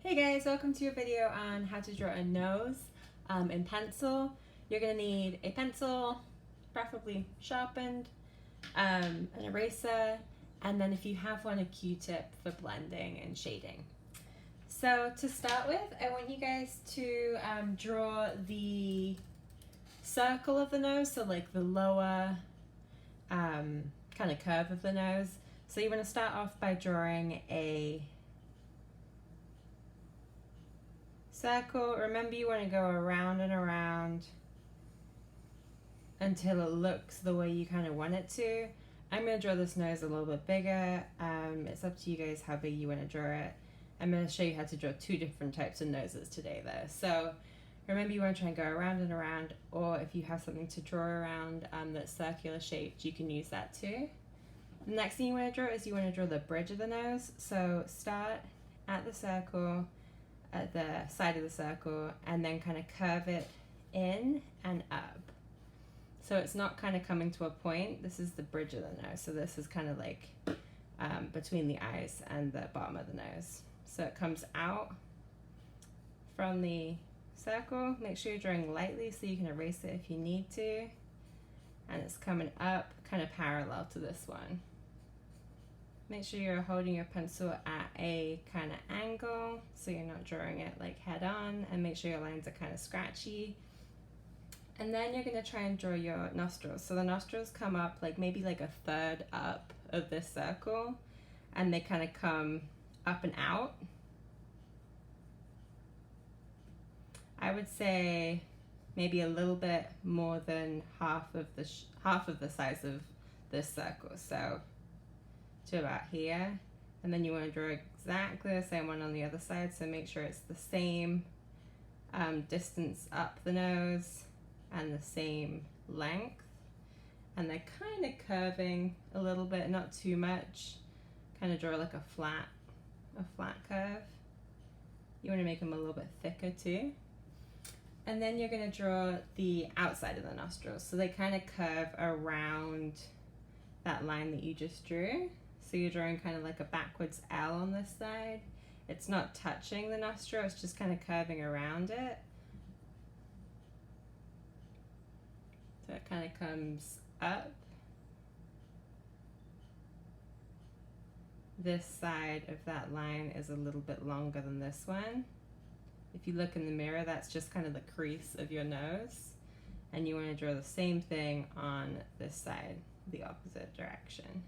Hey guys, welcome to a video on how to draw a nose in pencil. You're going to need a pencil, preferably sharpened, an eraser, and then if you have one, a Q-tip for blending and shading. So to start with, I want you guys to draw the circle of the nose, so like the lower kind of curve of the nose. So you want to start off by drawing a circle. Remember, you want to go around and around until it looks the way you kind of want it to. I'm going to draw this nose a little bit bigger. It's up to you guys how big you want to draw it. I'm going to show you how to draw two different types of noses today though. So remember, you want to try and go around and around, or if you have something to draw around that's circular shaped, you can use that too. The next thing you want to draw is you want to draw the bridge of the nose. So start at the circle, at the side of the circle, and then kind of curve it in and up. So it's not kind of coming to a point. This is the bridge of the nose. So this is kind of like between the eyes and the bottom of the nose. So it comes out from the circle. Make sure you're drawing lightly so you can erase it if you need to. And it's coming up kind of parallel to this one. Make sure you're holding your pencil at a kind of angle so you're not drawing it like head on, and make sure your lines are kind of scratchy. And then you're going to try and draw your nostrils. So the nostrils come up like maybe like a third up of this circle, and they kind of come up and out. I would say maybe a little bit more than half of the size of this circle. So to about here, and then you want to draw exactly the same one on the other side, so make sure it's the same distance up the nose and the same length, and they're kind of curving a little bit, not too much. Kind of draw like a flat curve. You want to make them a little bit thicker too. And then you're going to draw the outside of the nostrils, so they kind of curve around that line that you just drew. So you're drawing kind of like a backwards L on this side. It's not touching the nostril, it's just kind of curving around it. So it kind of comes up. This side of that line is a little bit longer than this one. If you look in the mirror, that's just kind of the crease of your nose. And you want to draw the same thing on this side, the opposite direction.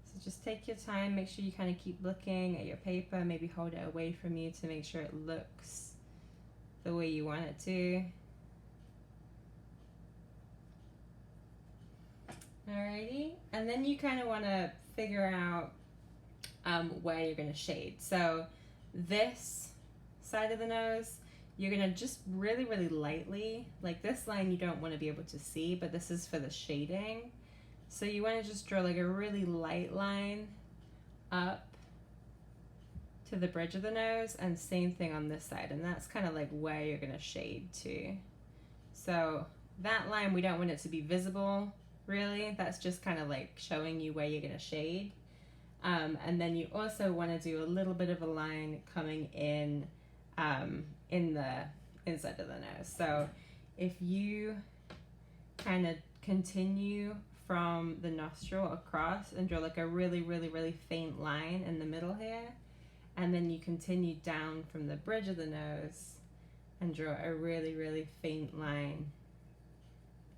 So just take your time, make sure you kind of keep looking at your paper, maybe hold it away from you to make sure it looks the way you want it to. Alrighty, and then you kind of want to figure out where you're going to shade. So this side of the nose, you're going to just really, really lightly, like this line you don't want to be able to see, but this is for the shading. So you want to just draw like a really light line up to the bridge of the nose, and same thing on this side, and that's kind of like where you're going to shade to. So that line, we don't want it to be visible really, that's just kind of like showing you where you're going to shade. And then you also want to do a little bit of a line coming in the inside of the nose. So if you kind of continue from the nostril across and draw like a really, really, really faint line in the middle here, and then you continue down from the bridge of the nose and draw a really, really faint line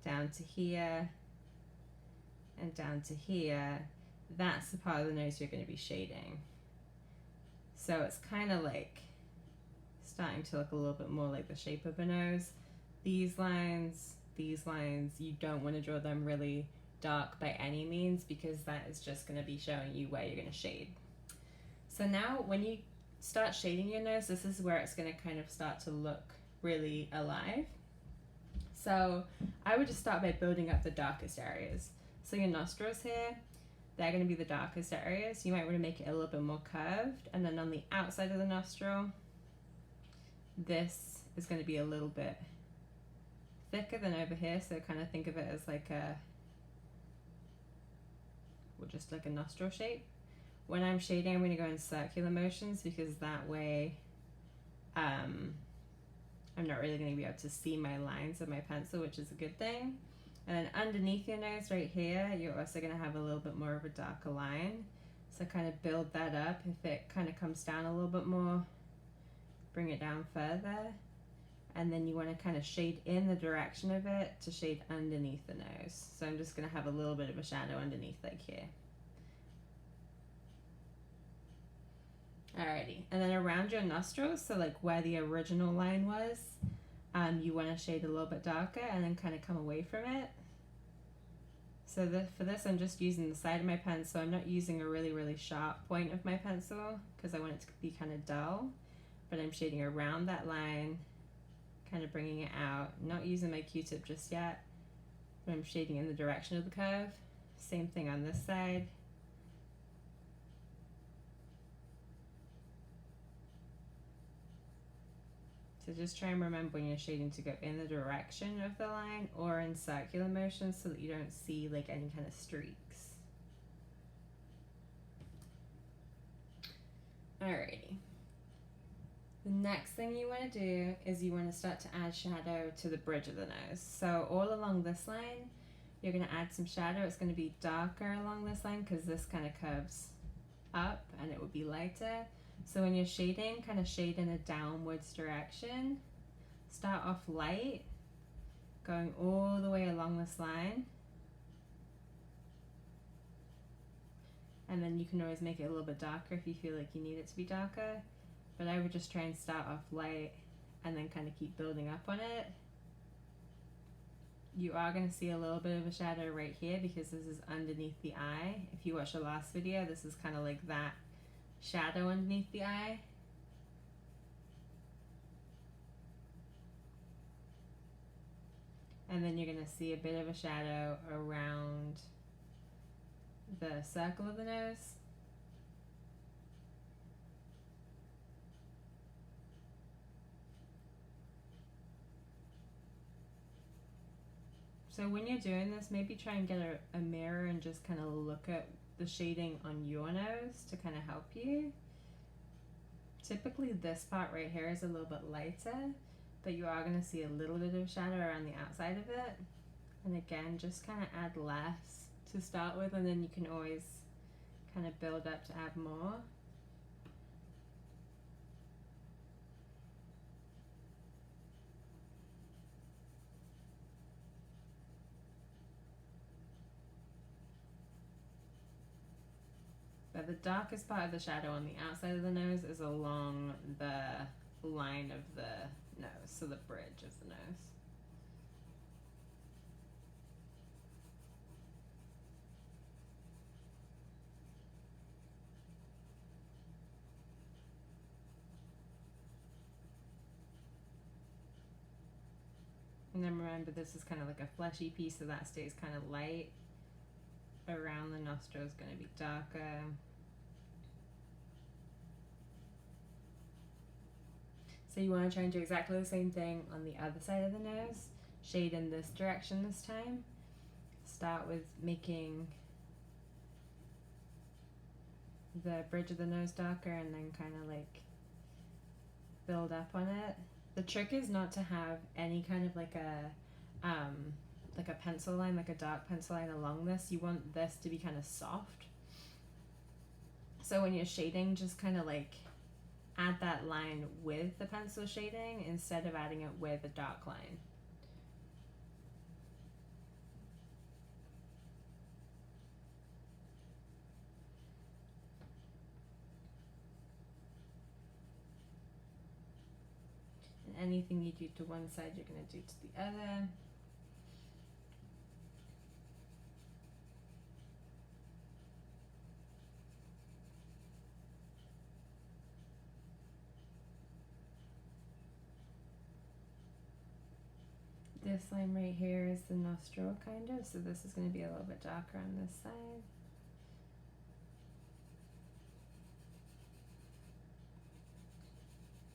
down to here and down to here, that's the part of the nose you're going to be shading. So it's kind of like starting to look a little bit more like the shape of a nose. These lines, you don't want to draw them really dark by any means, because that is just going to be showing you where you're going to shade. So now when you start shading your nose, this is where it's going to kind of start to look really alive. So I would just start by building up the darkest areas. So your nostrils here, they're going to be the darkest areas. You might want to make it a little bit more curved, and then on the outside of the nostril, this is going to be a little bit thicker than over here, so kind of think of it as like just like a nostril shape. When I'm shading, I'm going to go in circular motions because that way I'm not really going to be able to see my lines of my pencil, which is a good thing. And then underneath your nose right here, you're also going to have a little bit more of a darker line. So kind of build that up. If it kind of comes down a little bit more, bring it down further. And then you want to kind of shade in the direction of it to shade underneath the nose. So I'm just going to have a little bit of a shadow underneath, like here. Alrighty, and then around your nostrils, so like where the original line was, you want to shade a little bit darker and then kind of come away from it. So for this, I'm just using the side of my pencil. I'm not using a really, really sharp point of my pencil because I want it to be kind of dull, but I'm shading around that line, kind of bringing it out. Not using my Q-tip just yet, but I'm shading in the direction of the curve. Same thing on this side. So just try and remember when you're shading to go in the direction of the line or in circular motion so that you don't see like any kind of streaks. Alrighty. The next thing you want to do is you want to start to add shadow to the bridge of the nose. So all along this line, you're going to add some shadow. It's going to be darker along this line because this kind of curves up and it will be lighter. So when you're shading, kind of shade in a downwards direction. Start off light, going all the way along this line. And then you can always make it a little bit darker if you feel like you need it to be darker. But I would just try and start off light and then kind of keep building up on it. You are going to see a little bit of a shadow right here because this is underneath the eye. If you watch the last video, this is kind of like that shadow underneath the eye. And then you're going to see a bit of a shadow around the circle of the nose. So when you're doing this, maybe try and get a mirror and just kind of look at the shading on your nose to kind of help you. Typically this part right here is a little bit lighter, but you are going to see a little bit of shadow around the outside of it. And again, just kind of add less to start with, and then you can always kind of build up to add more. But the darkest part of the shadow on the outside of the nose is along the line of the nose, so the bridge of the nose. And then remember, this is kind of like a fleshy piece, so that stays kind of light. Around the nostril is going to be darker. So you want to try and do exactly the same thing on the other side of the nose. Shade in this direction this time. Start with making the bridge of the nose darker and then kind of like build up on it. The trick is not to have any kind of like a pencil line, like a dark pencil line along this. You want this to be kind of soft. So when you're shading, just kind of like add that line with the pencil shading instead of adding it with a dark line. And anything you do to one side, you're going to do to the other. This line right here is the nostril kind of, so this is going to be a little bit darker on this side.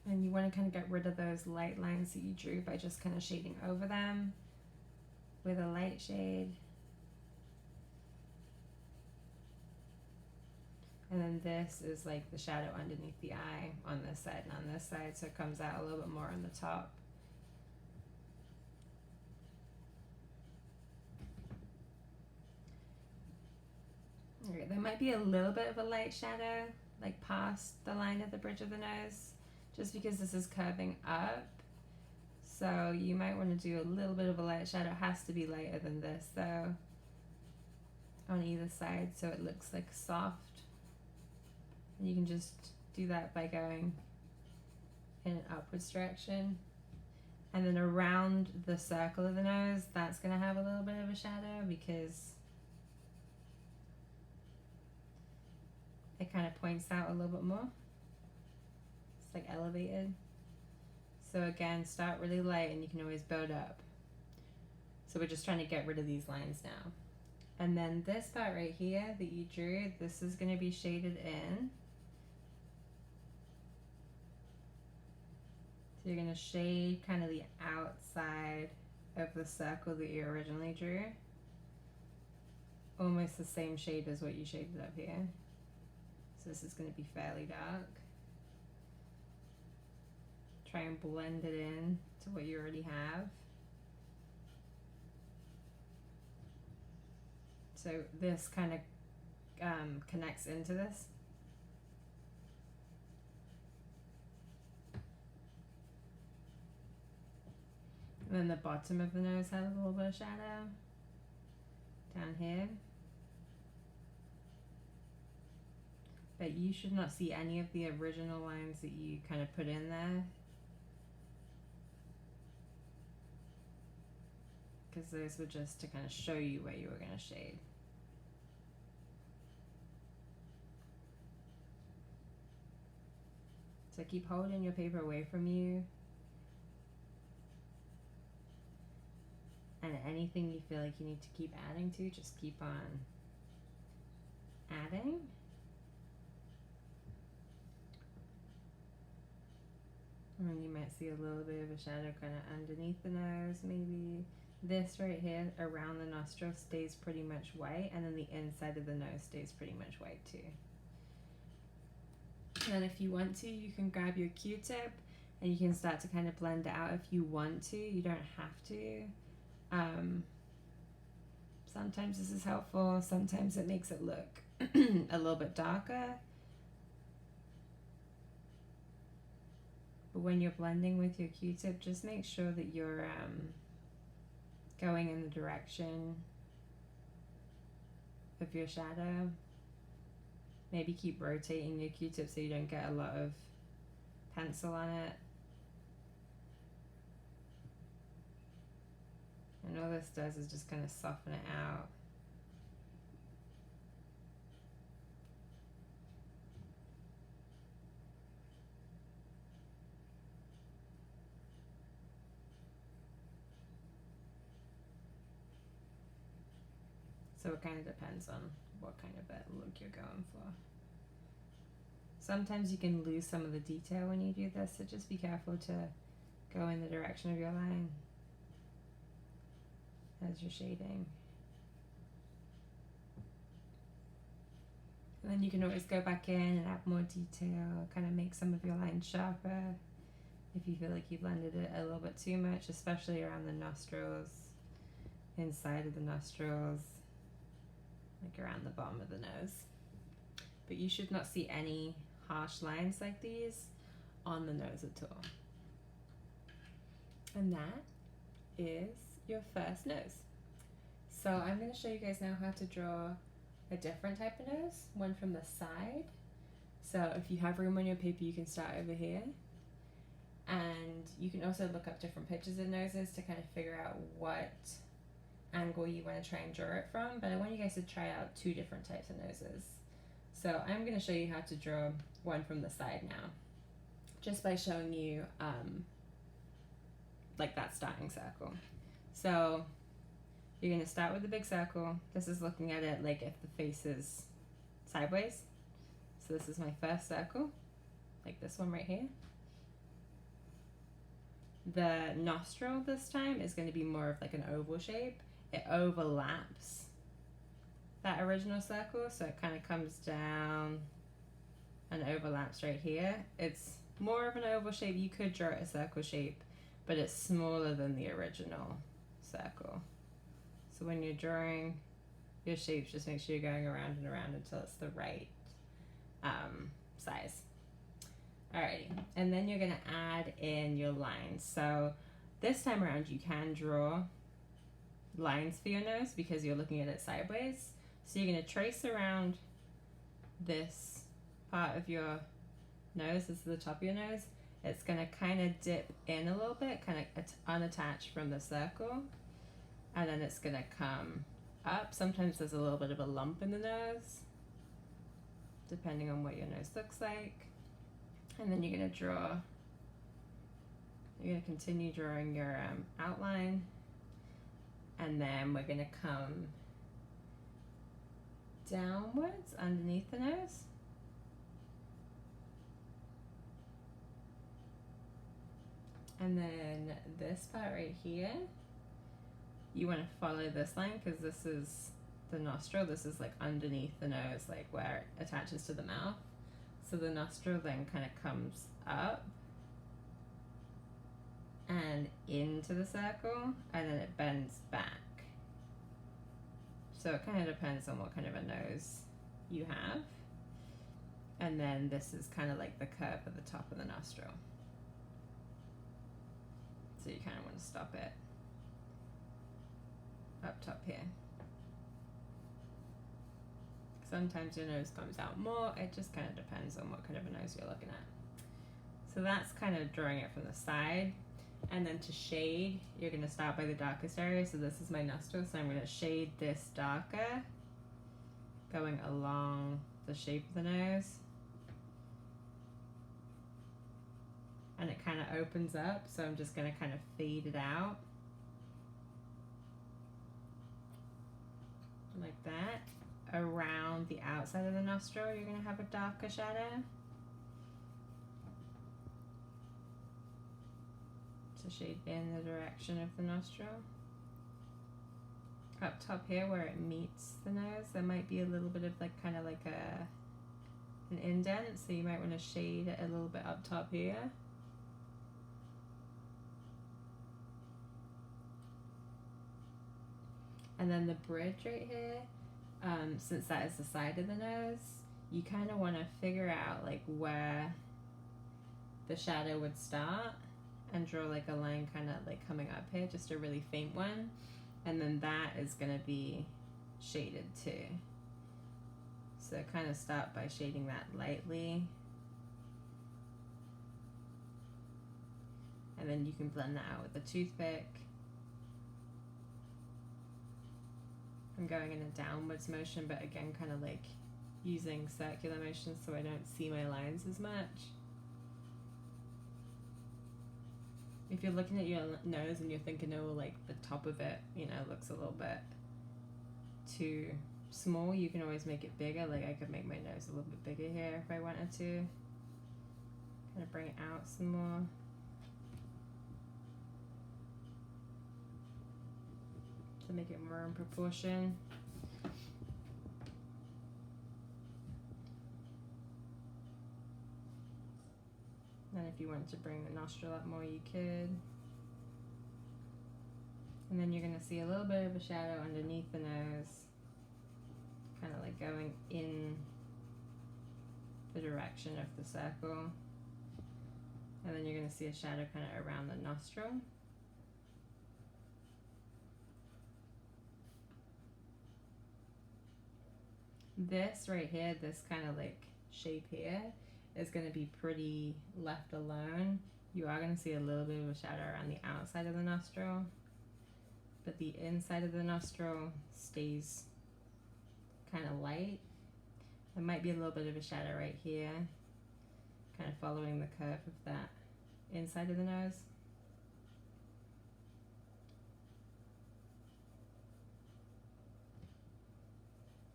And you want to kind of get rid of those light lines that you drew by just kind of shading over them with a light shade. And then this is like the shadow underneath the eye on this side and on this side, so it comes out a little bit more on the top. Okay, there might be a little bit of a light shadow, like past the line of the bridge of the nose, just because this is curving up. So you might want to do a little bit of a light shadow. It has to be lighter than this though, on either side, so it looks like soft. And you can just do that by going in an upwards direction. And then around the circle of the nose, that's going to have a little bit of a shadow because it kind of points out a little bit more. It's like elevated. So again, start really light and you can always build up. So we're just trying to get rid of these lines now. And then this part right here that you drew, this is going to be shaded in. So you're going to shade kind of the outside of the circle that you originally drew. Almost the same shade as what you shaded up here. So this is going to be fairly dark. Try and blend it in to what you already have. So this kind of connects into this. And then the bottom of the nose has a little bit of shadow down here. But you should not see any of the original lines that you kind of put in there, because those were just to kind of show you where you were going to shade. So keep holding your paper away from you. And anything you feel like you need to keep adding to, just keep on adding. And then you might see a little bit of a shadow kind of underneath the nose, maybe. This right here around the nostril stays pretty much white, and then the inside of the nose stays pretty much white too. And then if you want to, you can grab your Q-tip and you can start to kind of blend it out if you want to. You don't have to. Sometimes this is helpful, sometimes it makes it look a little bit darker. But when you're blending with your Q-tip, just make sure that you're going in the direction of your shadow. Maybe keep rotating your Q-tip so you don't get a lot of pencil on it. And all this does is just kind of soften it out. So it kind of depends on what kind of a look you're going for. Sometimes you can lose some of the detail when you do this, so just be careful to go in the direction of your line as you're shading. And then you can always go back in and add more detail, kind of make some of your lines sharper if you feel like you blended it a little bit too much, especially around the nostrils, inside of the nostrils, like around the bottom of the nose. But you should not see any harsh lines like these on the nose at all. And that is your first nose. So I'm going to show you guys now how to draw a different type of nose, one from the side. So if you have room on your paper, you can start over here. And you can also look up different pictures of noses to kind of figure out what angle you want to try and draw it from. But I want you guys to try out two different types of noses. So I'm going to show you how to draw one from the side now, just by showing you like that starting circle. So you're going to start with the big circle. This is looking at it like if the face is sideways. So this is my first circle, like this one right here. The nostril this time is going to be more of like an oval shape. It overlaps that original circle, so it kind of comes down and overlaps right here. It's more of an oval shape. You could draw it a circle shape, but it's smaller than the original circle. So when you're drawing your shapes, just make sure you're going around and around until it's the right size. Alrighty, and then you're gonna add in your lines. So this time around you can draw lines for your nose because you're looking at it sideways. So you're gonna trace around this part of your nose. This is the top of your nose. It's gonna kind of dip in a little bit, kind of unattached from the circle, and then it's gonna come up. Sometimes there's a little bit of a lump in the nose, depending on what your nose looks like. And then you're gonna continue drawing your outline, and then we're gonna come downwards underneath the nose. And then this part right here, you want to follow this line because this is the nostril. This is like underneath the nose, like where it attaches to the mouth. So the nostril then kind of comes up and into the circle, and then it bends back. So it kind of depends on what kind of a nose you have. And then this is kind of like the curve at the top of the nostril. So you kind of want to stop it up top here. Sometimes your nose comes out more. It just kind of depends on what kind of a nose you're looking at. So that's kind of drawing it from the side. And then to shade, you're going to start by the darkest area. So this is my nostril, so I'm going to shade this darker, going along the shape of the nose. And it kind of opens up, so I'm just going to kind of fade it out. Like that. Around the outside of the nostril, you're going to have a darker shadow. To shade in the direction of the nostril. Up top here where it meets the nose, there might be a little bit of like kind of like an indent, so you might want to shade it a little bit up top here. And then the bridge right here, since that is the side of the nose, you kind of want to figure out like where the shadow would start and draw like a line kind of like coming up here, just a really faint one. And then that is going to be shaded too. So kind of start by shading that lightly. And then you can blend that out with a toothpick. I'm going in a downwards motion, but again, kind of like using circular motions so I don't see my lines as much. If you're looking at your nose and you're thinking, oh, like the top of it, you know, looks a little bit too small, you can always make it bigger. Like I could make my nose a little bit bigger here if I wanted to. Kind of bring it out some more. To make it more in proportion. And if you wanted to bring the nostril up more, you could. And then you're going to see a little bit of a shadow underneath the nose, kind of like going in the direction of the circle. And then you're going to see a shadow kind of around the nostril. This right here, this kind of like shape here, is going to be pretty left alone. You are going to see a little bit of a shadow around the outside of the nostril, but the inside of the nostril stays kind of light. There might be a little bit of a shadow right here, kind of following the curve of that inside of the nose.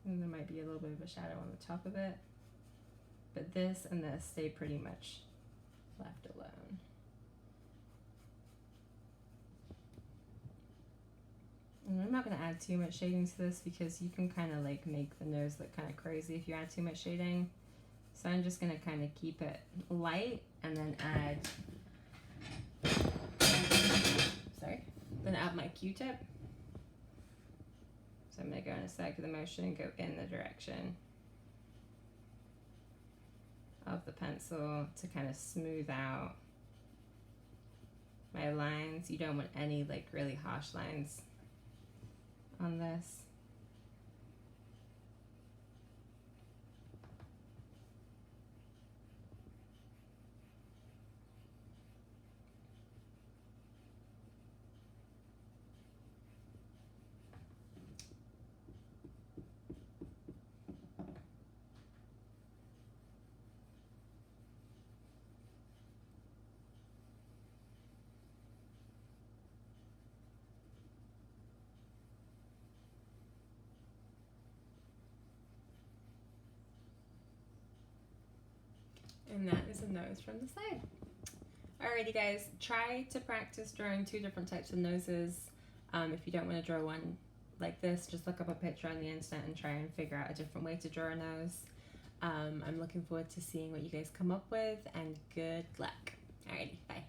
And there might be a little bit of a shadow on the top of it. But this and this stay pretty much left alone. And I'm not going to add too much shading to this because you can kind of like make the nose look kind of crazy if you add too much shading. So I'm just gonna kind of keep it light and then add, then add my Q-tip. So I'm gonna go in a circular motion and go in the direction of the pencil to kind of smooth out my lines. You don't want any like really harsh lines on this. And that is a nose from the side. Alrighty guys, try to practice drawing 2 different types of noses. If you don't want to draw one like this, just look up a picture on the internet and try and figure out a different way to draw a nose. I'm looking forward to seeing what you guys come up with, and good luck. Alrighty, bye.